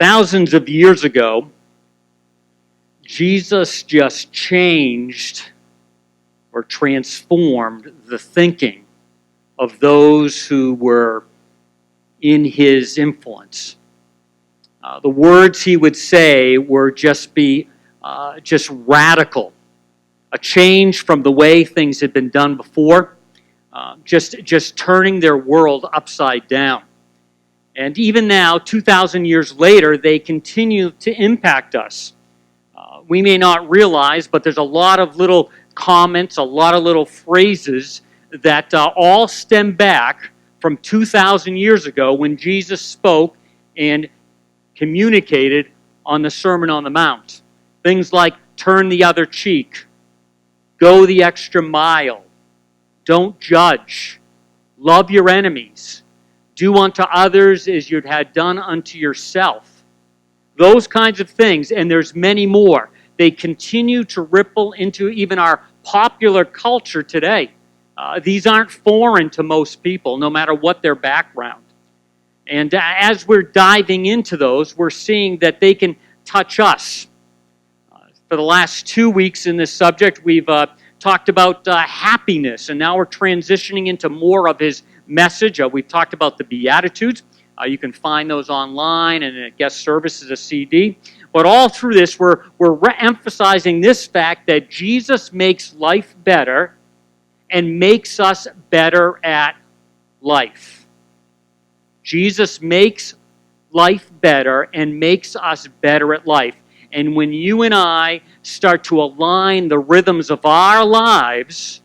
Thousands of years ago, Jesus just changed or transformed the thinking of those who were in his influence. The words he would say were just radical, a change from the way things had been done before, just turning their world upside down. And even now, 2,000 years later, they continue to impact us. We may not realize, but there's a lot of little comments, a lot of little phrases that all stem back from 2,000 years ago when Jesus spoke and communicated on the Sermon on the Mount. Things like turn the other cheek, go the extra mile, don't judge, love your enemies, do unto others as you'd had done unto yourself. Those kinds of things, and there's many more. They continue to ripple into even our popular culture today. These aren't foreign to most people, no matter what their background. And as we're diving into those, we're seeing that they can touch us. For the last 2 weeks in this subject, we've talked about happiness, and now we're transitioning into more of his message. We've talked about the Beatitudes. You can find those online, and a guest service is a CD. But all through this, we're emphasizing this fact that Jesus makes life better and makes us better at life. Jesus makes life better and makes us better at life. And when you and I start to align the rhythms of our lives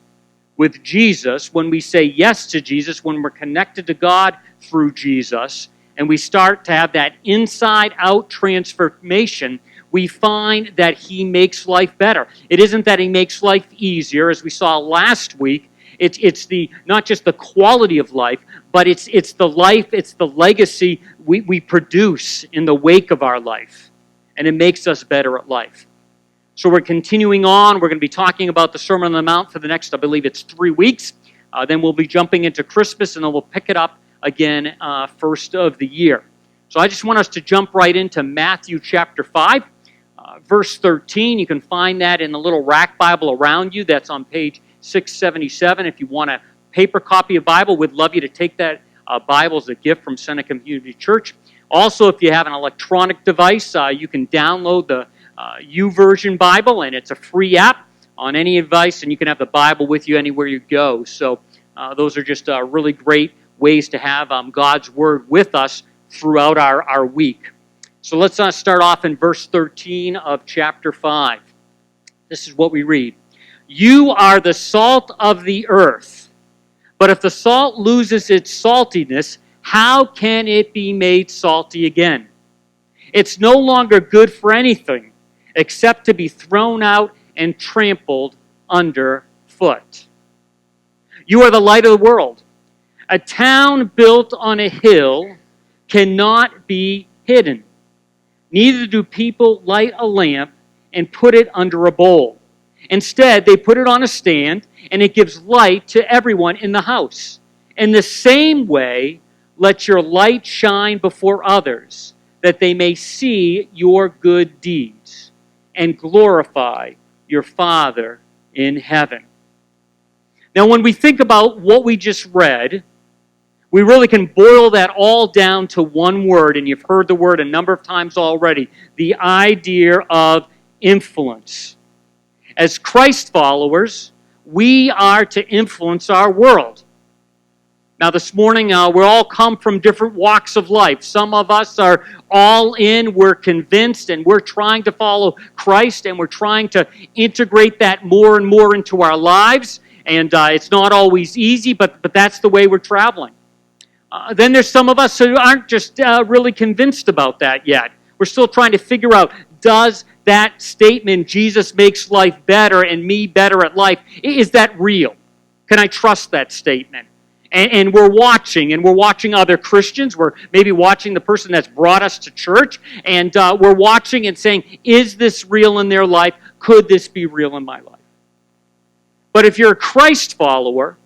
with Jesus, when we say yes to Jesus, when we're connected to God through Jesus, and we start to have that inside-out transformation, we find that he makes life better. It isn't that he makes life easier, as we saw last week. It's the not just the quality of life, but it's the life, it's the legacy we produce in the wake of our life. And it makes us better at life. So we're continuing on. We're going to be talking about the Sermon on the Mount for the next, I believe it's 3 weeks. Then we'll be jumping into Christmas, and then we'll pick it up again first of the year. So I just want us to jump right into Matthew chapter 5, verse 13. You can find that in the little rack Bible around you. That's on page 677. If you want a paper copy of Bible, we'd love you to take that Bible as a gift from Seneca Community Church. Also, if you have an electronic device, you can download the YouVersion Bible, and it's a free app on any device, and you can have the Bible with you anywhere you go. So those are just really great ways to have God's Word with us throughout our week. So let's start off in verse 13 of chapter 5. This is what we read. You are the salt of the earth, but if the salt loses its saltiness, how can it be made salty again? It's no longer good for anything except to be thrown out and trampled underfoot. You are the light of the world. A town built on a hill cannot be hidden. Neither do people light a lamp and put it under a bowl. Instead, they put it on a stand, and it gives light to everyone in the house. In the same way, let your light shine before others, that they may see your good deeds and glorify your Father in heaven. Now, when we think about what we just read, we really can boil that all down to one word, and you've heard the word a number of times already, the idea of influence. As Christ followers, we are to influence our world. Now this morning, we all come from different walks of life. Some of us are all in, we're convinced, and we're trying to follow Christ, and we're trying to integrate that more and more into our lives. And it's not always easy, but that's the way we're traveling. Then there's some of us who aren't just really convinced about that yet. We're still trying to figure out, does that statement, Jesus makes life better and me better at life, is that real? Can I trust that statement? And we're watching other Christians. We're maybe watching the person that's brought us to church, and we're watching and saying, is this real in their life? Could this be real in my life? But if you're a Christ follower,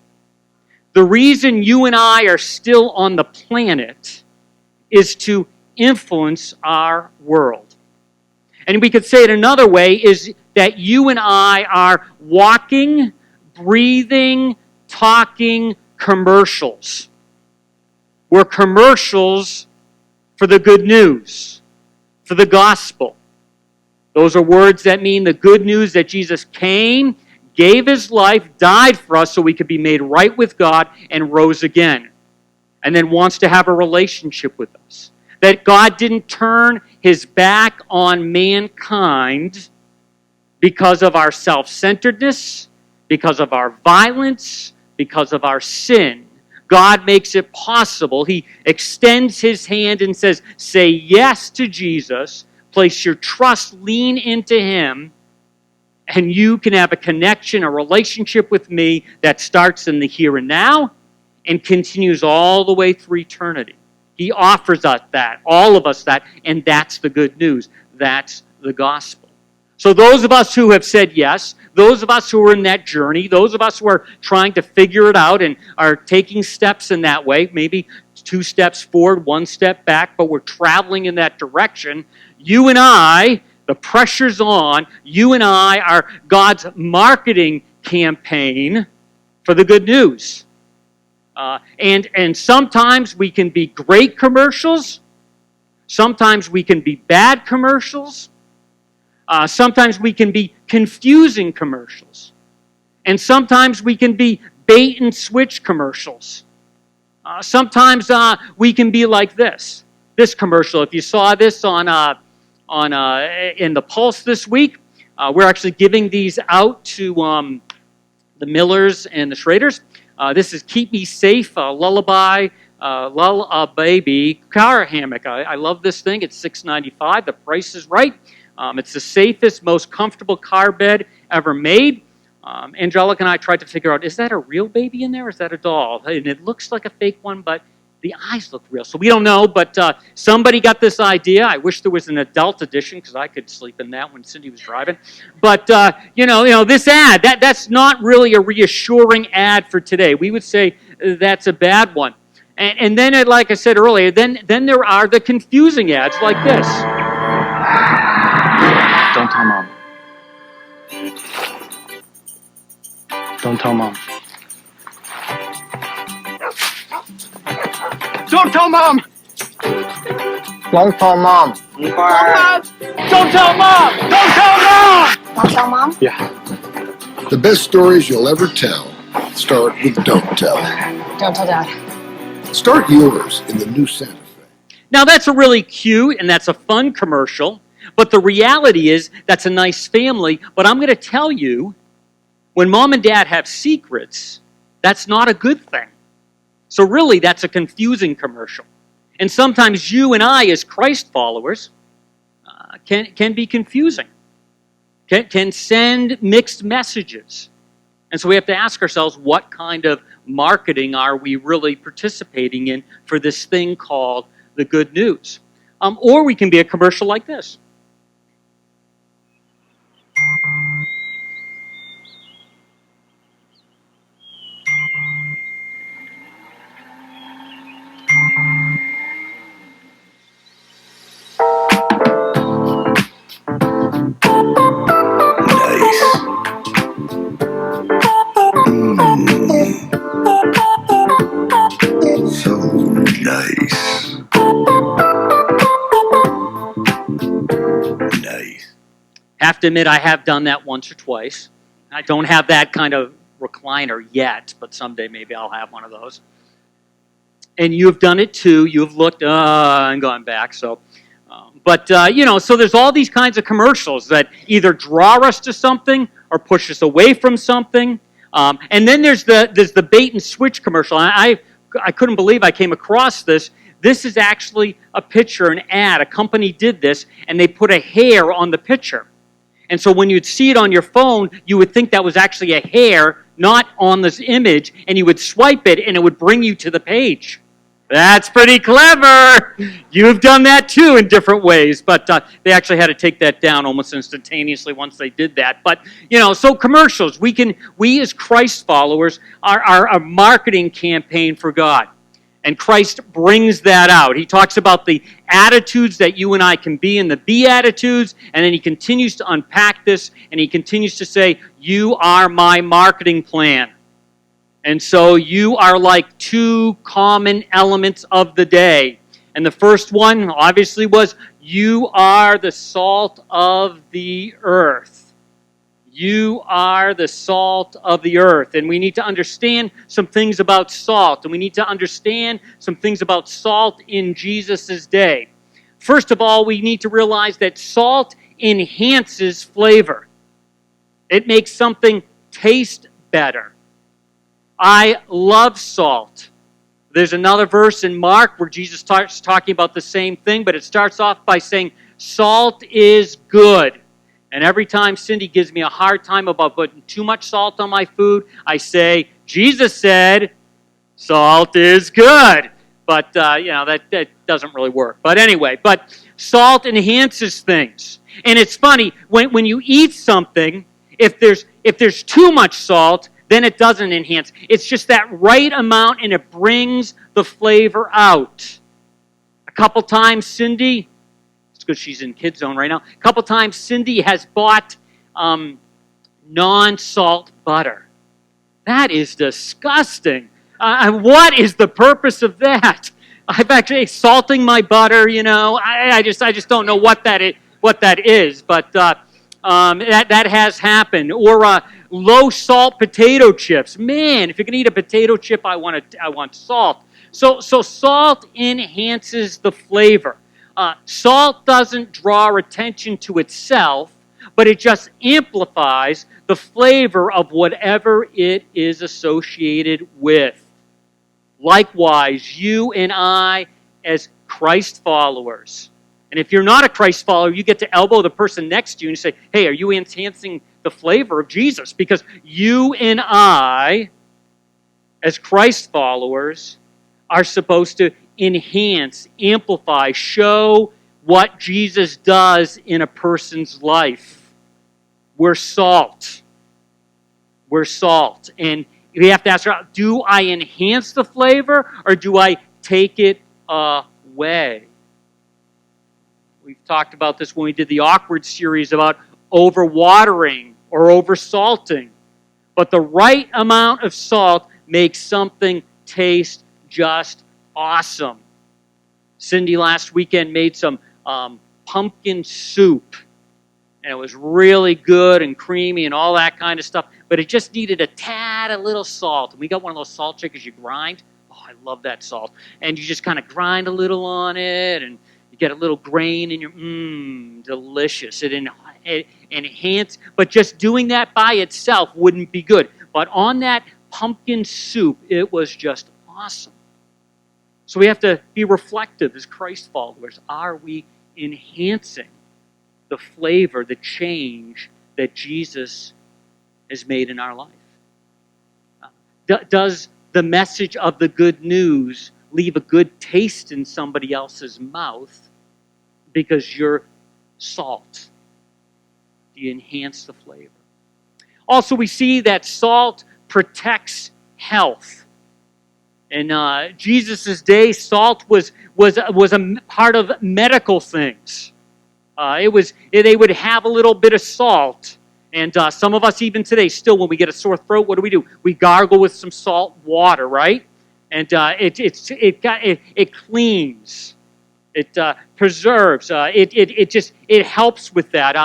the reason you and I are still on the planet is to influence our world. And we could say it another way, is that you and I are walking, breathing, talking commercials. We're commercials for the good news, for the gospel. Those are words that mean the good news that Jesus came, gave his life, died for us so we could be made right with God, and rose again. And then wants to have a relationship with us. That God didn't turn his back on mankind because of our self-centeredness, because of our violence, because of our sin. God makes it possible. He extends his hand and says, say yes to Jesus, place your trust, lean into him, and you can have a connection, a relationship with me that starts in the here and now and continues all the way through eternity. He offers us that, all of us that, and that's the good news. That's the gospel. So those of us who have said yes, those of us who are in that journey, those of us who are trying to figure it out and are taking steps in that way, maybe 2 steps forward, 1 step back, but we're traveling in that direction, you and I, the pressure's on, you and I are God's marketing campaign for the good news. And sometimes we can be great commercials. Sometimes we can be bad commercials. Sometimes we can be confusing commercials. And sometimes we can be bait and switch commercials. Sometimes we can be like this commercial. If you saw this in the Pulse this week, we're actually giving these out to the Millers and the Schraders. This is Keep Me Safe, Lullaby, Baby car hammock. I love this thing. It's $6.95. The price is right. It's the safest, most comfortable car bed ever made. Angelica and I tried to figure out, is that a real baby in there or is that a doll? And it looks like a fake one, but the eyes look real. So we don't know, but somebody got this idea. I wish there was an adult edition because I could sleep in that when Cindy was driving. But, this ad, that's not really a reassuring ad for today. We would say that's a bad one. And then, like I said earlier, then there are the confusing ads like this. Don't tell Mom. Don't tell Mom. Don't tell Mom! Don't tell Mom. Don't tell Mom! Don't tell Mom! Don't tell Mom? Yeah. The best stories you'll ever tell start with Don't Tell. Don't tell Dad. Start yours in the new Santa Fe. Now that's a really cute and that's a fun commercial, but the reality is that's a nice family. But I'm going to tell you, when Mom and Dad have secrets, that's not a good thing. So really, that's a confusing commercial. And sometimes you and I, as Christ followers, can be confusing, can send mixed messages. And so we have to ask ourselves, what kind of marketing are we really participating in for this thing called the good news? Or we can be a commercial like this. Have to admit, I have done that once or twice. I don't have that kind of recliner yet, but someday maybe I'll have one of those. And you've done it too. You've looked and gone back. So, so there's all these kinds of commercials that either draw us to something or push us away from something. And then there's the bait and switch commercial. I couldn't believe I came across this. This is actually a picture, an ad. A company did this, and they put a hair on the picture. And so when you'd see it on your phone, you would think that was actually a hair, not on this image, and you would swipe it, and it would bring you to the page. That's pretty clever. You've done that too in different ways, but they actually had to take that down almost instantaneously once they did that. But, so commercials, we as Christ followers are a marketing campaign for God. And Christ brings that out. He talks about the attitudes that you and I can be in the Beatitudes, and then he continues to unpack this, and he continues to say, you are my marketing plan. And so you are like two common elements of the day. And the first one, obviously, was you are the salt of the earth. You are the salt of the earth. And we need to understand some things about salt. And we need to understand some things about salt in Jesus' day. First of all, we need to realize that salt enhances flavor. It makes something taste better. I love salt. There's another verse in Mark where Jesus starts talking about the same thing, but it starts off by saying, salt is good. And every time Cindy gives me a hard time about putting too much salt on my food, I say, Jesus said, salt is good. But, that doesn't really work. But anyway, salt enhances things. And it's funny, when you eat something, if there's too much salt, then it doesn't enhance. It's just that right amount, and it brings the flavor out. A couple times, Cindy, it's because she's in Kid Zone right now, a couple times Cindy has bought non-salt butter. That is disgusting. What is the purpose of that? I've actually salting my butter. I just don't know what that is. But that has happened. Or low salt potato chips. Man, if you're gonna eat a potato chip, I want salt. So salt enhances the flavor. Salt doesn't draw attention to itself, but it just amplifies the flavor of whatever it is associated with. Likewise, you and I, as Christ followers, and if you're not a Christ follower, you get to elbow the person next to you and say, hey, are you enhancing the flavor of Jesus? Because you and I, as Christ followers, are supposed to enhance, amplify, show what Jesus does in a person's life. We're salt. We're salt. And we have to ask, do I enhance the flavor or do I take it away? We've talked about this when we did the Awkward series about overwatering or oversalting. But the right amount of salt makes something taste just awesome. Cindy last weekend made some pumpkin soup. And it was really good and creamy and all that kind of stuff. But it just needed a little salt. And we got one of those salt shakers you grind. Oh, I love that salt. And you just kind of grind a little on it. And you get a little grain in your, delicious. It enhances. But just doing that by itself wouldn't be good. But on that pumpkin soup, it was just awesome. So we have to be reflective as Christ followers. Are we enhancing the flavor, the change that Jesus has made in our life? Does the message of the good news leave a good taste in somebody else's mouth because you're salt? Do you enhance the flavor? Also, we see that salt protects health. In Jesus' day, salt was a part of medical things. They would have a little bit of salt. And some of us even today, still when we get a sore throat, what do? We gargle with some salt water, right? And it cleans, it preserves, it helps with that.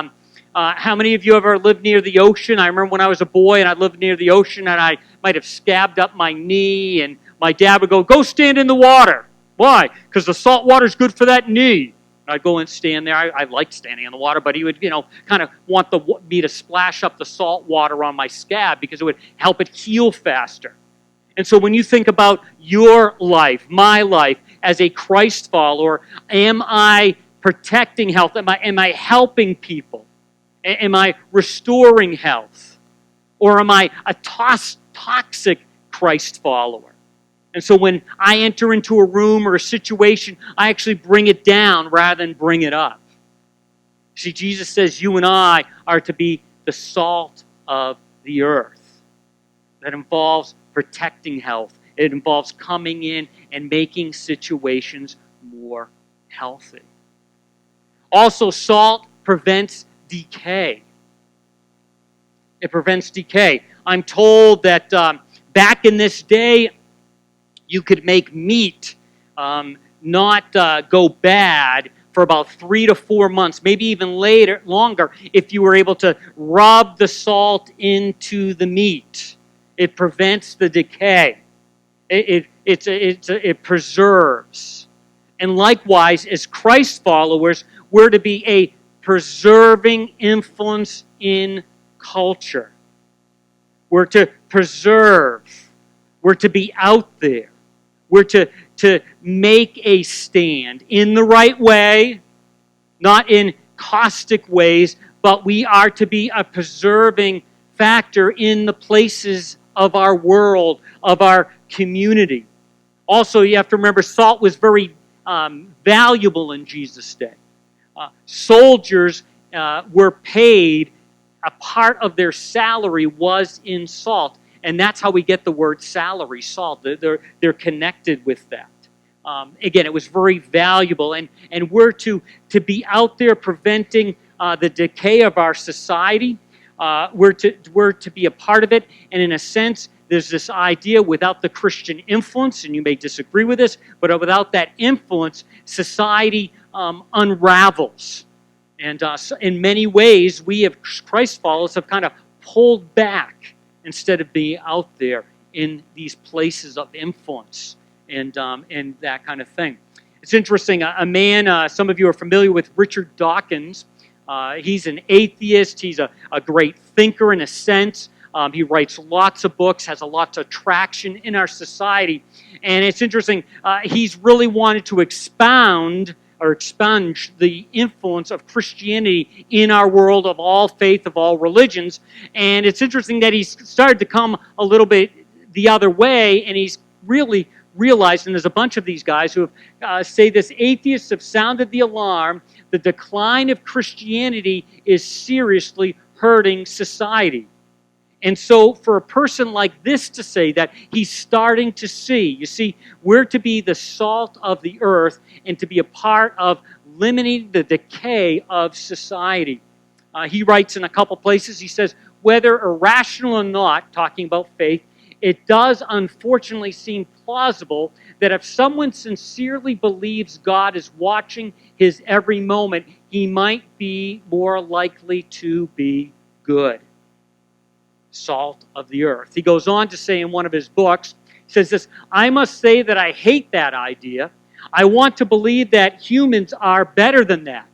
How many of you ever lived near the ocean? I remember when I was a boy and I lived near the ocean and I might have scabbed up my knee and my dad would go stand in the water. Why? Because the salt water is good for that knee. I'd go and stand there. I liked standing in the water, but he would, kind of want me to splash up the salt water on my scab because it would help it heal faster. And so when you think about your life, my life, as a Christ follower, am I protecting health? Am I helping people? Am I restoring health? Or am I a toxic Christ follower? And so when I enter into a room or a situation, I actually bring it down rather than bring it up. See, Jesus says you and I are to be the salt of the earth. That involves protecting health It involves coming in and making situations more healthy. Also, salt prevents decay. It prevents decay. I'm told that back in this day, you could make meat not go bad for about 3 to 4 months, maybe even longer, if you were able to rub the salt into the meat. It prevents the decay. It preserves. And likewise, as Christ followers, we're to be a preserving influence in culture. We're to preserve. We're to be out there. We're to make a stand in the right way, not in caustic ways, but we are to be a preserving factor in the places of our world, of our community. Also, you have to remember, salt was very valuable in Jesus' day. Soldiers were paid, a part of their salary was in salt. And that's how we get the word salary, salt. They're connected with that. Again, it was very valuable. And we're to be out there preventing the decay of our society. We're to be a part of it. And in a sense, there's this idea without the Christian influence, and you may disagree with this, but without that influence, society unravels. And in many ways, we as Christ followers have kind of pulled back instead of being out there in these places of influence and that kind of thing. It's interesting, a man, some of you are familiar with Richard Dawkins. He's an atheist. He's a great thinker in a sense. He writes lots of books, has a lot of traction in our society. And it's interesting, he's really wanted to expunge the influence of Christianity in our world of all faith, of all religions. And it's interesting that he's started to come a little bit the other way, and he's really realized, and there's a bunch of these guys who say this: atheists have sounded the alarm. The decline of Christianity is seriously hurting society. And so for a person like this to say that, he's starting to see. You see, we're to be the salt of the earth and to be a part of limiting the decay of society. He writes in a couple places, he says, whether irrational or not, talking about faith, it does unfortunately seem plausible that if someone sincerely believes God is watching his every moment, he might be more likely to be good. Salt of the earth. He goes on to say in one of his books, he says this: I must say that I hate that idea. I want to believe that humans are better than that.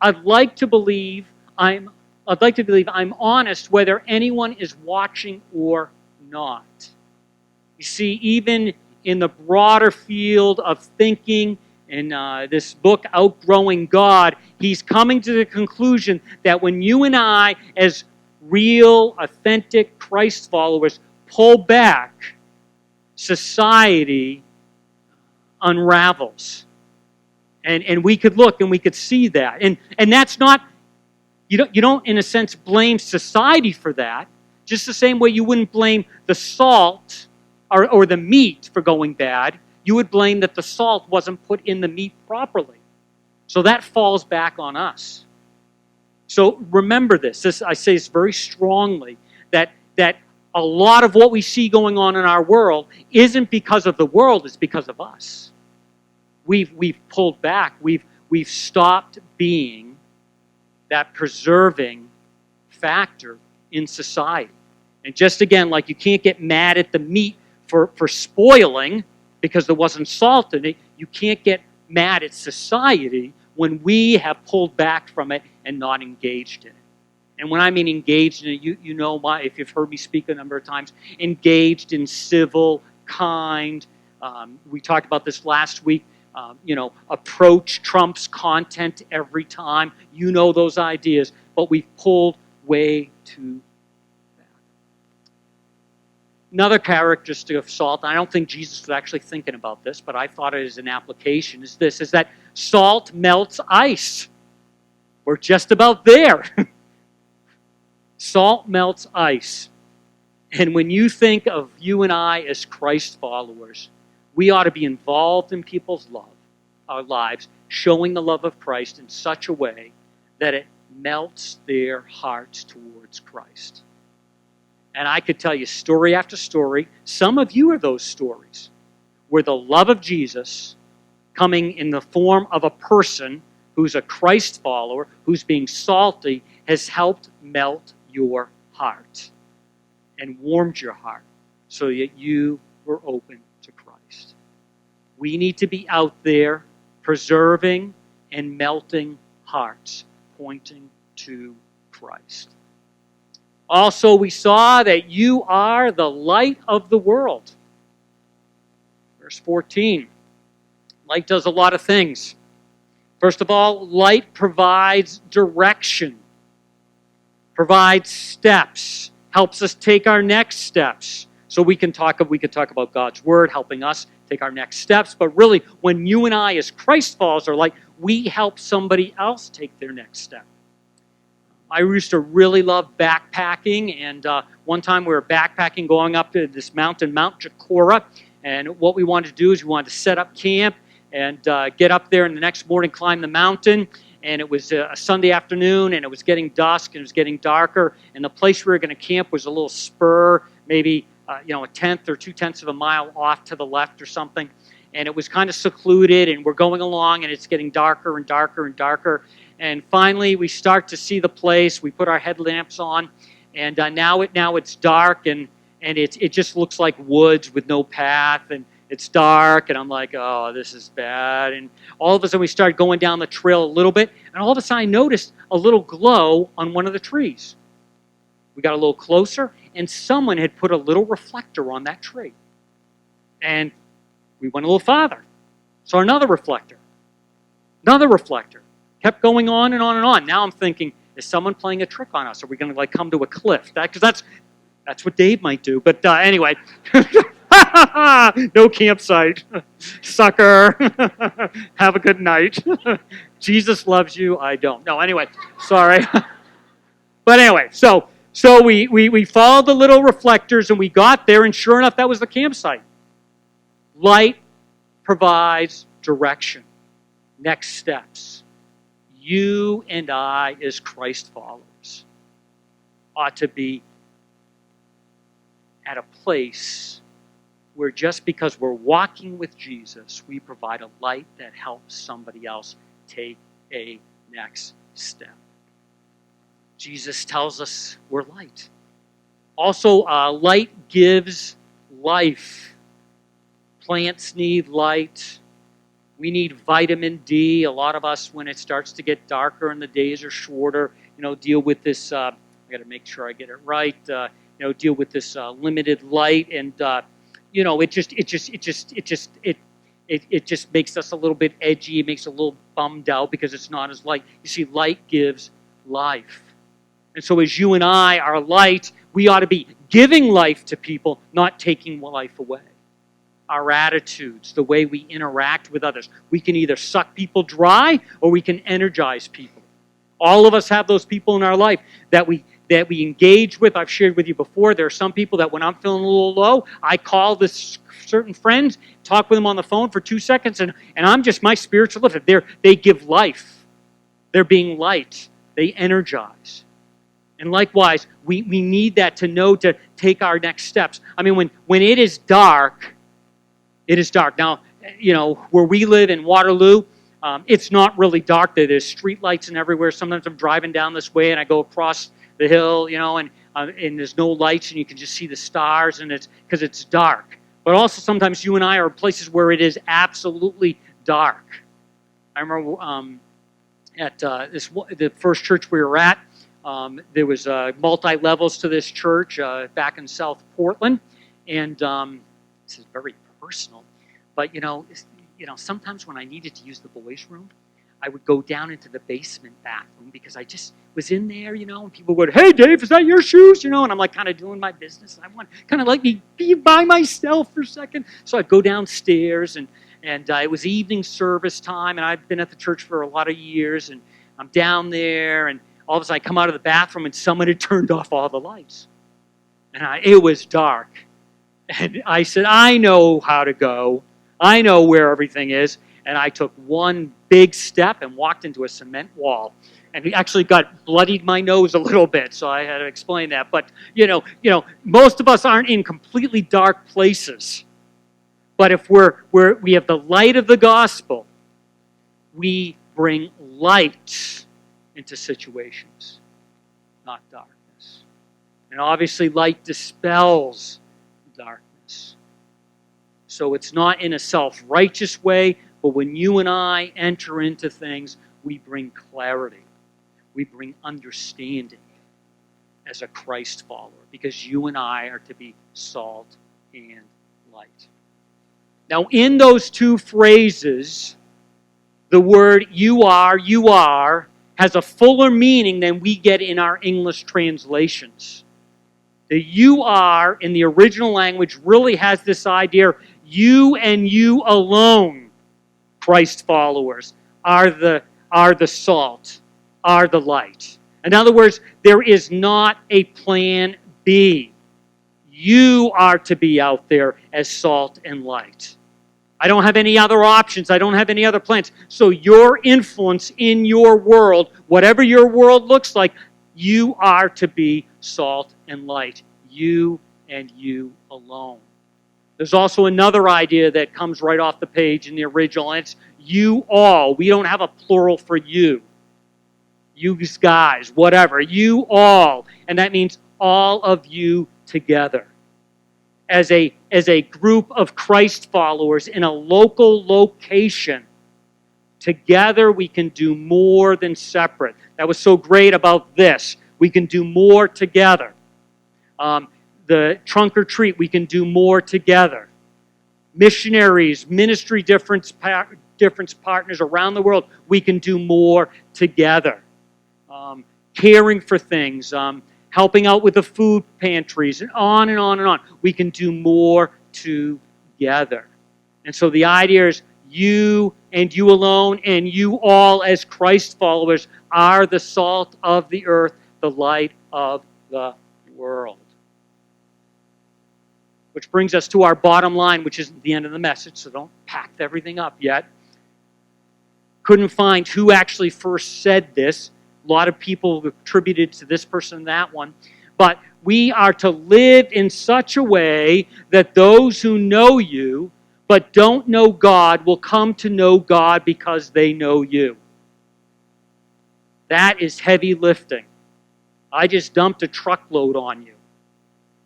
I'd like to believe I'm honest whether anyone is watching or not. You see, even in the broader field of thinking, in this book, Outgrowing God, he's coming to the conclusion that when you and I, as real, authentic Christ followers, pull back, society unravels. And we could look and we could see that. And that's not, you don't in a sense blame society for that, just the same way you wouldn't blame the salt or the meat for going bad. You would blame that the salt wasn't put in the meat properly. So that falls back on us. So remember this. I say this very strongly, that a lot of what we see going on in our world isn't because of the world, it's because of us. We've pulled back. We've stopped being that preserving factor in society. And just again, like you can't get mad at the meat for spoiling because there wasn't salt in it, you can't get mad at society when we have pulled back from it and not engaged in it. And when I mean engaged in it, you know, if you've heard me speak a number of times, engaged in civil, kind. We talked about this last week. Approach trumps content every time. You know those ideas, but we've pulled way too back. Another characteristic of salt, I don't think Jesus was actually thinking about this, but I thought it as an application, is that salt melts ice. We're just about there. Salt melts ice. And when you think of you and I as Christ followers, we ought to be involved in people's our lives, showing the love of Christ in such a way that it melts their hearts towards Christ. And I could tell you story after story. Some of you are those stories where the love of Jesus coming in the form of a person who's a Christ follower, who's being salty, has helped melt your heart and warmed your heart so that you were open to Christ. We need to be out there preserving and melting hearts, pointing to Christ. Also, we saw that you are the light of the world. Verse 14. Light does a lot of things. First of all, light provides direction, provides steps, helps us take our next steps. So we can talk about God's Word helping us take our next steps. But really, when you and I, as Christ followers, are light, we help somebody else take their next step. I used to really love backpacking, and one time we were backpacking going up to this mountain, Mount Jacora, and what we wanted to do is we wanted to set up camp and get up there, and the next morning climb the mountain. And it was a Sunday afternoon, and it was getting dusk, and it was getting darker, and the place we were going to camp was a little spur, maybe a tenth or 2/10 of a mile off to the left or something, and it was kind of secluded, and we're going along, and it's getting darker and darker and darker, and finally we start to see the place. We put our headlamps on, and now it's dark, and it just looks like woods with no path, and it's dark, and I'm like, oh, this is bad. And all of a sudden we start going down the trail a little bit, and all of a sudden I noticed a little glow on one of the trees. We got a little closer, and someone had put a little reflector on that tree. And we went a little farther. Saw another reflector. Another reflector. Kept going on and on and on. Now I'm thinking, is someone playing a trick on us? Are we going to come to a cliff? Because that's what Dave might do. But anyway, no campsite. Sucker. Have a good night. Jesus loves you. I don't. No, anyway, sorry. But anyway, so we followed the little reflectors, and we got there, and sure enough, that was the campsite. Light provides direction, next steps. You and I, as Christ followers, ought to be at a place where just because we're walking with Jesus, we provide a light that helps somebody else take a next step. Jesus tells us we're light. Also, light gives life. Plants need light. We need vitamin D. A lot of us, when it starts to get darker and the days are shorter, deal with this. I got to make sure I get it right. Deal with this limited light, and it just makes us a little bit edgy. It makes us a little bummed out because it's not as light. You see, light gives life. And so as you and I are light, we ought to be giving life to people, not taking life away. Our attitudes, the way we interact with others. We can either suck people dry or we can energize people. All of us have those people in our life that we engage with. I've shared with you before, there are some people that when I'm feeling a little low, I call this certain friends, talk with them on the phone for 2 seconds, and I'm just my spiritual lift. They give life. They're being light. They energize. And likewise, we need that to know to take our next steps. I mean, when it is dark, it is dark. Now, where we live in Waterloo, it's not really dark there. There's street lights and everywhere. Sometimes I'm driving down this way and I go across the hill, and there's no lights and you can just see the stars, and it's because it's dark. But also sometimes you and I are places where it is absolutely dark. I remember at the first church we were at, there was multi-levels to this church back in South Portland, and this is very personal, but sometimes when I needed to use the boys' room, I would go down into the basement bathroom because I just was in there, and people would, hey Dave, is that your shoes? And I'm like kind of doing my business. I want kind of like me be by myself for a second. So I'd go downstairs, and it was evening service time, and I've been at the church for a lot of years, and I'm down there, and all of a sudden I come out of the bathroom and someone had turned off all the lights. And it was dark. And I said, I know how to go. I know where everything is. And I took one big step and walked into a cement wall. And he actually bloodied my nose a little bit, so I had to explain that. But, most of us aren't in completely dark places. But if we have the light of the gospel, we bring light into situations, not darkness. And obviously light dispels darkness. So it's not in a self-righteous way, but when you and I enter into things, we bring clarity. We bring understanding as a Christ follower, because you and I are to be salt and light. Now, in those two phrases, the word you are, has a fuller meaning than we get in our English translations. The you are in the original language really has this idea, you and you alone, Christ followers, are the salt, are the light. In other words, there is not a plan B. You are to be out there as salt and light. I don't have any other options. I don't have any other plans. So your influence in your world, whatever your world looks like, you are to be salt and light. You and you alone. There's also another idea that comes right off the page in the original, and it's you all. We don't have a plural for you. You guys, whatever. You all. And that means all of you together. As a group of Christ followers in a local location, together we can do more than separate. That was so great about this. We can do more together. The trunk or treat, we can do more together. Missionaries, ministry difference partners around the world, we can do more together. Caring for things, helping out with the food pantries, and on and on and on. We can do more together. And so the idea is you and you alone and you all as Christ followers are the salt of the earth, the light of the world. Which brings us to our bottom line, which isn't the end of the message, so don't pack everything up yet. Couldn't find who actually first said this. A lot of people attributed to this person and that one. But we are to live in such a way that those who know you but don't know God will come to know God because they know you. That is heavy lifting. I just dumped a truckload on you.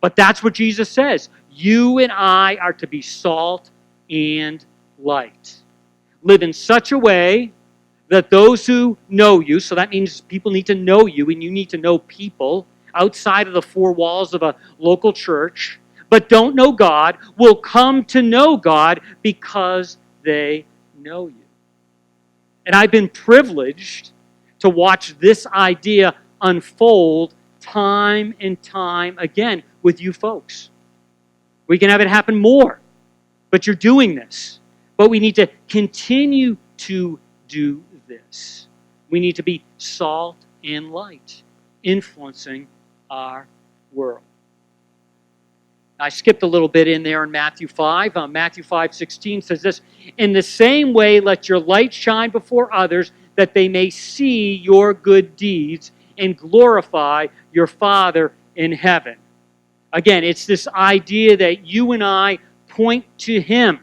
But that's what Jesus says. You and I are to be salt and light. Live in such a way that those who know you, so that means people need to know you, and you need to know people outside of the four walls of a local church, but don't know God, will come to know God because they know you. And I've been privileged to watch this idea unfold time and time again with you folks. We can have it happen more, but you're doing this. But we need to continue to do this. We need to be salt and light, influencing our world. I skipped a little bit in there in Matthew 5. Matthew 5:16 says this, in the same way let your light shine before others, that they may see your good deeds and glorify your Father in heaven. Again, it's this idea that you and I point to Him.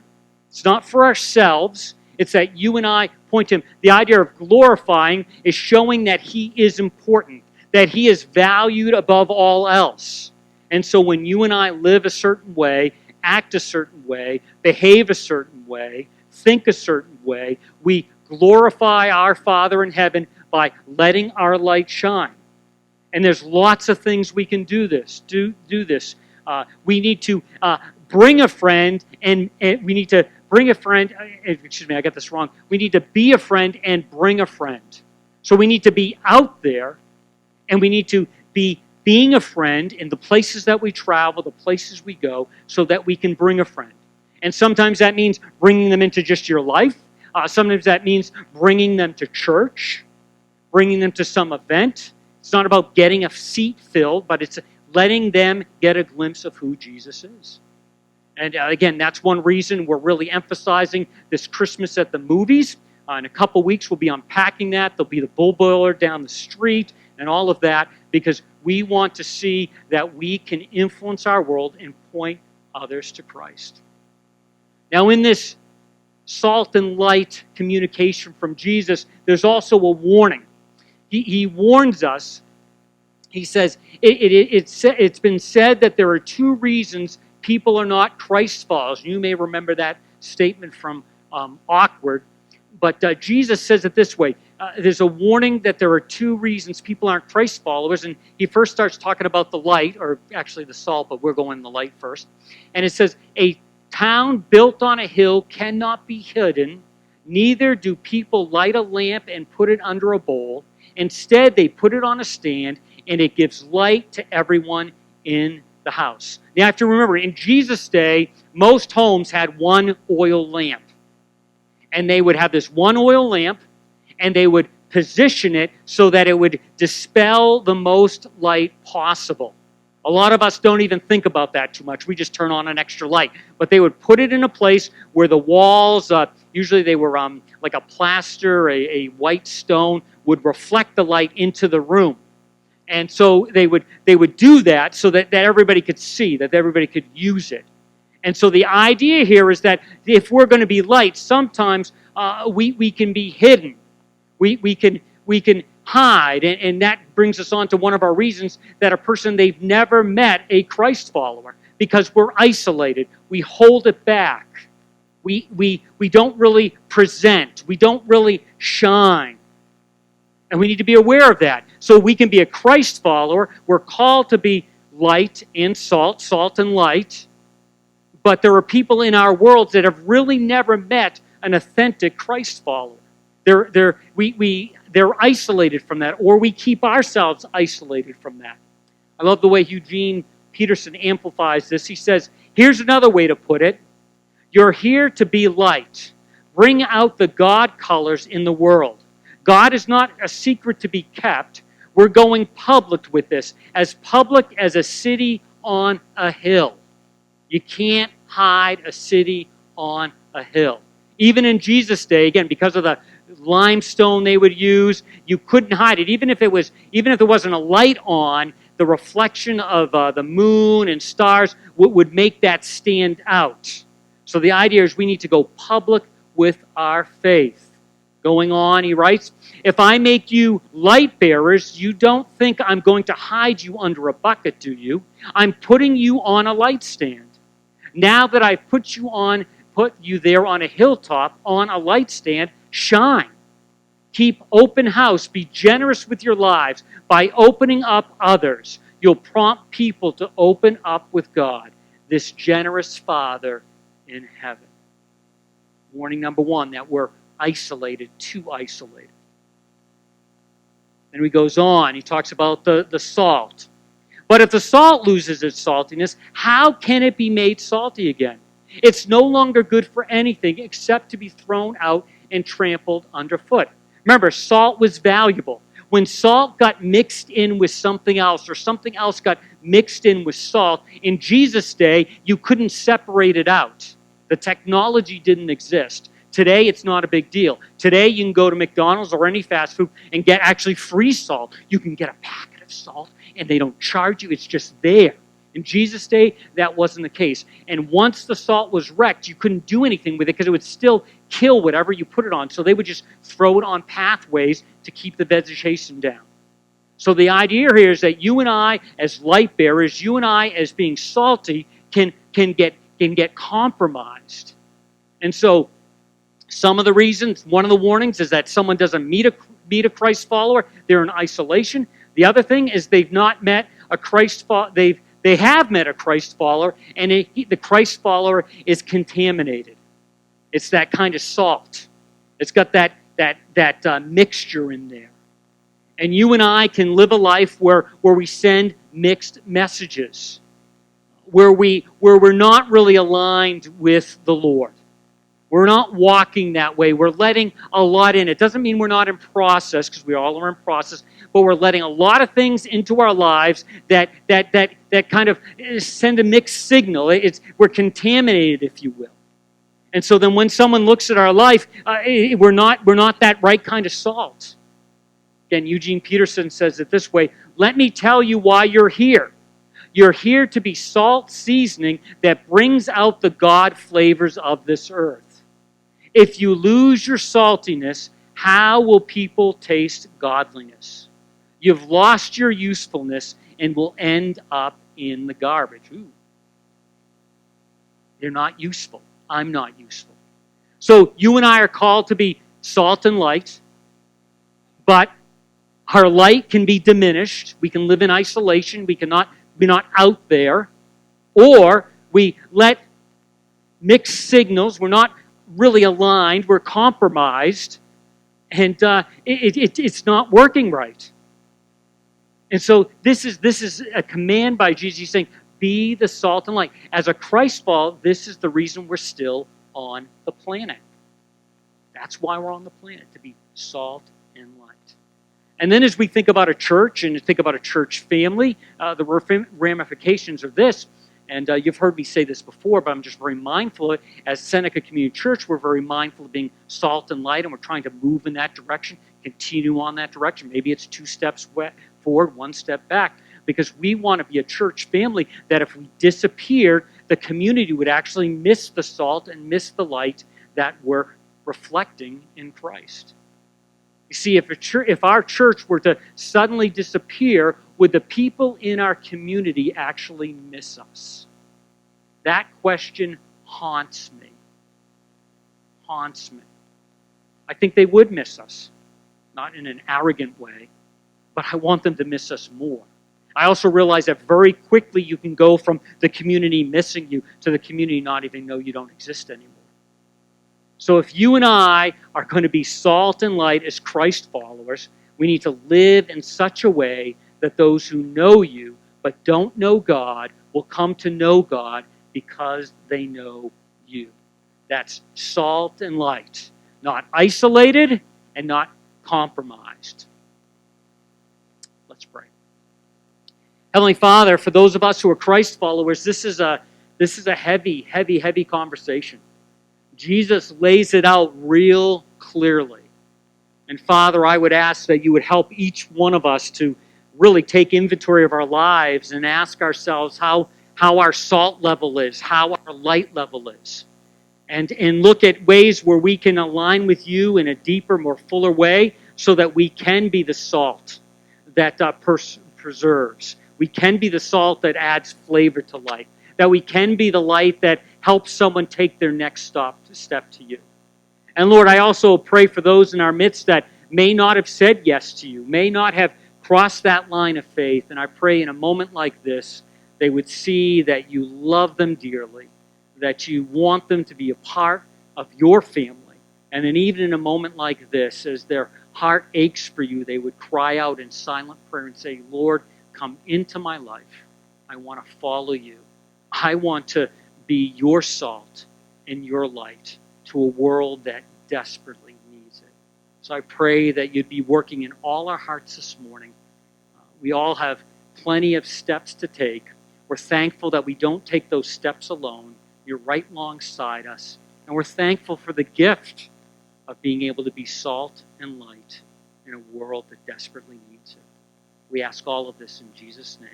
It's not for ourselves. It's that you and I point to Him. The idea of glorifying is showing that He is important, that He is valued above all else. And so when you and I live a certain way, act a certain way, behave a certain way, think a certain way, we glorify our Father in heaven by letting our light shine. And there's lots of things we can do this. We need to bring a friend, and we need to bring a friend. Excuse me, I got this wrong. We need to be a friend and bring a friend. So we need to be out there, and we need to be being a friend in the places that we travel, the places we go, so that we can bring a friend. And sometimes that means bringing them into just your life. Sometimes that means bringing them to church, bringing them to some event. It's not about getting a seat filled, but it's letting them get a glimpse of who Jesus is. And again, that's one reason we're really emphasizing this Christmas at the movies. In a couple weeks, we'll be unpacking that. There'll be the bull boiler down the street and all of that, because we want to see that we can influence our world and point others to Christ. Now, in this salt and light communication from Jesus, there's also a warning. He warns us. He says, it's been said that there are two reasons people are not Christ followers. You may remember that statement from Awkward. But Jesus says it this way. There's a warning that there are two reasons people aren't Christ followers. And he first starts talking about the light, or actually the salt, but we're going the light first. And it says, a town built on a hill cannot be hidden. Neither do people light a lamp and put it under a bowl. Instead, they put it on a stand, and it gives light to everyone in the house. You have to remember, in Jesus' day, most homes had one oil lamp. And they would have this one oil lamp, and they would position it so that it would dispel the most light possible. A lot of us don't even think about that too much. We just turn on an extra light. But they would put it in a place where the walls, usually they were like a plaster, a white stone, would reflect the light into the room. And so they would do that so that everybody could see, that everybody could use it. And so the idea here is that if we're going to be light, sometimes we can be hidden. We can hide. And that brings us on to one of our reasons that a person, they've never met a Christ follower, because we're isolated. We hold it back. We don't really present. We don't really shine. And we need to be aware of that. So we can be a Christ follower. We're called to be light and salt, salt and light. But there are people in our world that have really never met an authentic Christ follower. They're isolated from that, or we keep ourselves isolated from that. I love the way Eugene Peterson amplifies this. He says, here's another way to put it. You're here to be light. Bring out the God colors in the world. God is not a secret to be kept. We're going public with this, as public as a city on a hill. You can't hide a city on a hill. Even in Jesus' day, again, because of the limestone they would use, you couldn't hide it. Even if there wasn't a light on, the reflection of the moon and stars would make that stand out. So the idea is we need to go public with our faith. Going on, he writes, if I make you light bearers, you don't think I'm going to hide you under a bucket, do you? I'm putting you on a light stand. Now that I've put you there on a hilltop, on a light stand, shine. Keep open house. Be generous with your lives. By opening up others, you'll prompt people to open up with God, this generous Father in heaven. Warning number one, that we're isolated, too isolated. And he goes on, he talks about the salt. But if the salt loses its saltiness, how can it be made salty again? It's no longer good for anything except to be thrown out and trampled underfoot. Remember, salt was valuable. When salt got mixed in with something else, or something else got mixed in with salt, in Jesus' day, you couldn't separate it out. The technology didn't exist. Today, it's not a big deal. Today, you can go to McDonald's or any fast food and get actually free salt. You can get a packet of salt, and they don't charge you. It's just there. In Jesus' day, that wasn't the case. And once the salt was wrecked, you couldn't do anything with it because it would still kill whatever you put it on. So they would just throw it on pathways to keep the vegetation down. So the idea here is that you and I, as light bearers, you and I, as being salty, can get compromised. And so some of the reasons, one of the warnings is that someone doesn't meet a Christ follower, they're in isolation. The other thing is they've not met a Christ follower. They have met a Christ follower, and the Christ follower is contaminated. It's that kind of salt. It's got that mixture in there. And you and I can live a life where we send mixed messages, where we're not really aligned with the Lord. We're not walking that way. We're letting a lot in. It doesn't mean we're not in process, because we all are in process, but we're letting a lot of things into our lives that that kind of send a mixed signal. We're contaminated, if you will. And so then when someone looks at our life, we're not that right kind of salt. Again, Eugene Peterson says it this way: let me tell you why you're here. You're here to be salt seasoning that brings out the God flavors of this earth. If you lose your saltiness, how will people taste godliness? You've lost your usefulness and will end up in the garbage. Ooh. They're not useful. I'm not useful. So you and I are called to be salt and light, but our light can be diminished. We can live in isolation. We cannot be not out there. Or we let mixed signals. We're not really aligned. We're compromised. And it's not working right. And so this is a command by Jesus. He's saying, be the salt and light. As a Christ follower, this is the reason we're still on the planet. That's why we're on the planet, to be salt and light. And then as we think about a church and think about a church family, the ramifications of this, and you've heard me say this before, but I'm just very mindful of it. As Seneca Community Church, we're very mindful of being salt and light, and we're trying to move in that direction, continue on that direction. Maybe it's 2 steps forward, 1 step back, because we want to be a church family that if we disappeared, the community would actually miss the salt and miss the light that we're reflecting in Christ. You see, if our church were to suddenly disappear, would the people in our community actually miss us? That question haunts me. Haunts me. I think they would miss us, not in an arrogant way, but I want them to miss us more. I also realize that very quickly you can go from the community missing you to the community not even know you don't exist anymore. So if you and I are going to be salt and light as Christ followers, we need to live in such a way that those who know you but don't know God will come to know God because they know you. That's salt and light, not isolated and not compromised. Let's pray. Heavenly Father, for those of us who are Christ followers, this is a heavy, heavy, heavy conversation. Jesus lays it out real clearly. And Father, I would ask that you would help each one of us to really take inventory of our lives and ask ourselves how our salt level is, how our light level is. And look at ways where we can align with you in a deeper, more fuller way so that we can be the salt that preserves. We can be the salt that adds flavor to life. That we can be the light that helps someone take their next step to you. And Lord, I also pray for those in our midst that may not have said yes to you, may not have crossed that line of faith. And I pray in a moment like this, they would see that you love them dearly, that you want them to be a part of your family. And then even in a moment like this, as their heart aches for you, they would cry out in silent prayer and say, Lord, come into my life. I want to follow you. I want to be your salt and your light to a world that desperately needs it. So I pray that you'd be working in all our hearts this morning. We all have plenty of steps to take. We're thankful that we don't take those steps alone. You're right alongside us. And we're thankful for the gift of being able to be salt and light in a world that desperately needs it. We ask all of this in Jesus' name.